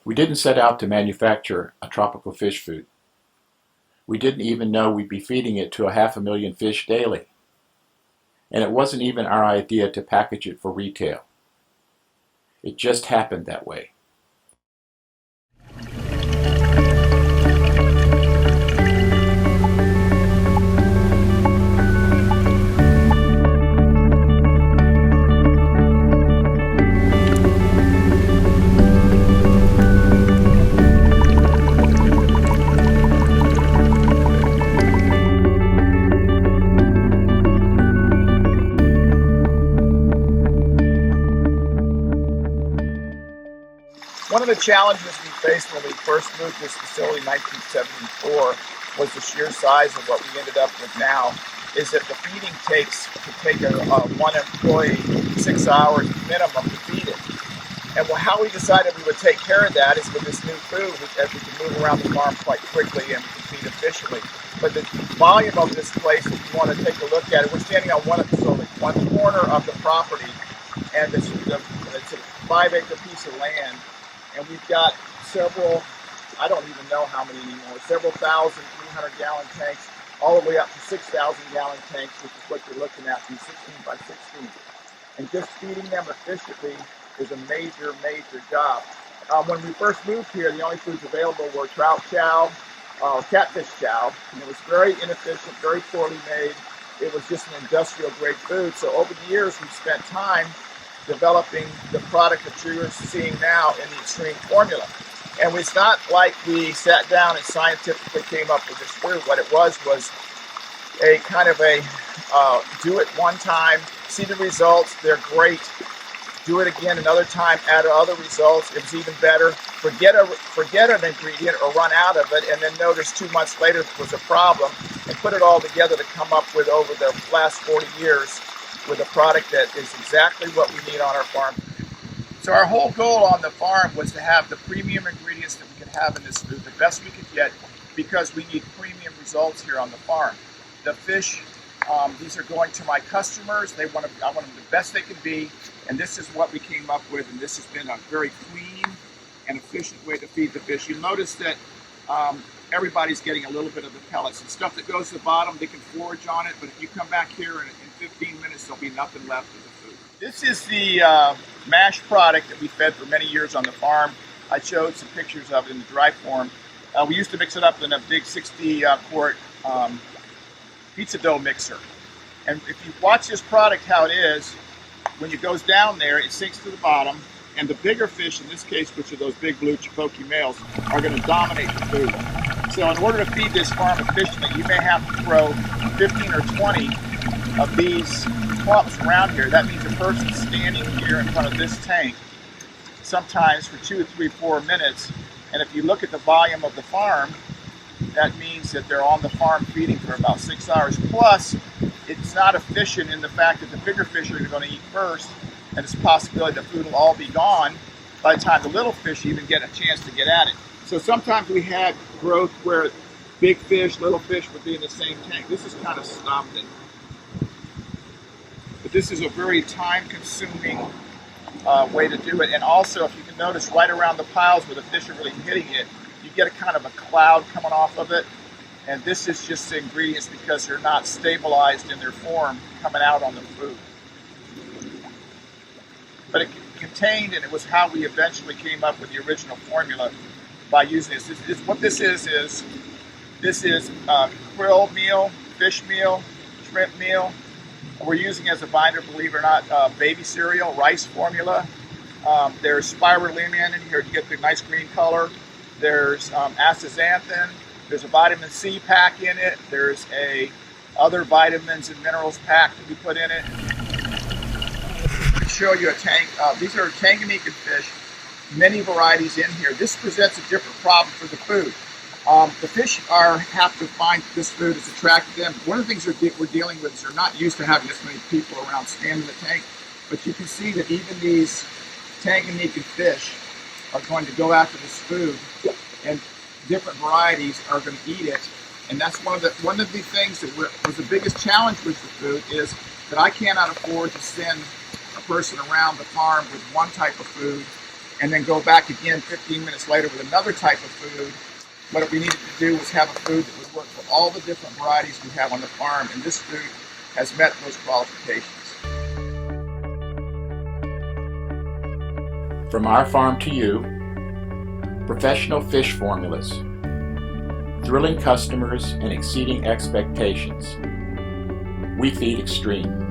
We didn't set out to manufacture a tropical fish food. We didn't even know we'd be feeding it to 500,000 fish daily. And it wasn't even our idea to package it for retail. It just happened that way. One of the challenges we faced when we first moved this facility in 1974 was the sheer size of what we ended up with now, is that the feeding could take one employee 6 hours minimum to feed it. And how we decided we would take care of that is with this new food, as we can move around the farm quite quickly and we can feed efficiently. But the volume of this place, if you want to take a look at it, we're standing on one corner of the property, and it's a 5-acre piece of land. And we've got several, I don't even know how many anymore, several thousand 300-gallon tanks, all the way up to 6,000-gallon tanks, which is what you're looking at, from 16 by 16. And just feeding them efficiently is a major, major job. When we first moved here, the only foods available were trout chow, catfish chow, and it was very inefficient, very poorly made. It was just an industrial-grade food. So over the years, we've spent time developing the product that you're seeing now in the Xtreme formula. And it's not like we sat down and scientifically came up with this food. What it was a kind of a do it one time, see the results, they're great. Do it again another time, add other results, it was even better. Forget an ingredient or run out of it, and then notice 2 months later it was a problem, and put it all together to come up with, over the last 40 years, with a product that is exactly what we need on our farm. So our whole goal on the farm was to have the premium ingredients that we could have in this food, the best we could get, because we need premium results here on the farm. The fish, these are going to my customers. I want them the best they can be, and this is what we came up with, and this has been a very clean and efficient way to feed the fish. You'll notice that everybody's getting a little bit of the pellets. And stuff that goes to the bottom, they can forage on it, but if you come back here in 15 minutes, there'll be nothing left of the food. This is the mash product that we fed for many years on the farm. I showed some pictures of it in the dry form. We used to mix it up in a big 60-quart pizza dough mixer. And if you watch this product how it is, when it goes down there, it sinks to the bottom, and the bigger fish, in this case, which are those big blue chipotle males, are going to dominate the food. So in order to feed this farm efficiently, you may have to throw 15 or 20 of these clumps around here. That means a person standing here in front of this tank, sometimes for 2, 3, 4 minutes. And if you look at the volume of the farm, that means that they're on the farm feeding for about 6 hours. Plus, it's not efficient in the fact that the bigger fish are going to eat first, and it's a possibility the food will all be gone by the time the little fish even get a chance to get at it. So sometimes we had growth where big fish, little fish would be in the same tank. This is kind of stopped it. But this is a very time-consuming way to do it. And also, if you can notice, right around the piles where the fish are really hitting it, you get a kind of a cloud coming off of it. And this is just the ingredients, because they're not stabilized in their form, coming out on the food. But it contained, and it was how we eventually came up with the original formula by using this. What this is krill meal, fish meal, shrimp meal. We're using as a binder, believe it or not, baby cereal, rice formula. There's spirulina in here to get the nice green color. There's astaxanthin. There's a vitamin C pack in it. There's other vitamins and minerals pack to be put in it. To show you a tank. These are Tanganyika fish, many varieties in here. This presents a different problem for the food. The fish have to find this food is attractive to them. One of the things we're dealing with is they're not used to having this many people around standing the tank. But you can see that even these Tanganyika fish are going to go after this food, and different varieties are going to eat it. And that's one of the things that was the biggest challenge with the food, is that I cannot afford to send a person around the farm with one type of food and then go back again 15 minutes later with another type of food. What we needed to do was have a food that would work for all the different varieties we have on the farm, and this food has met those qualifications. From our farm to you, professional fish formulas, thrilling customers and exceeding expectations. We feed Xtreme.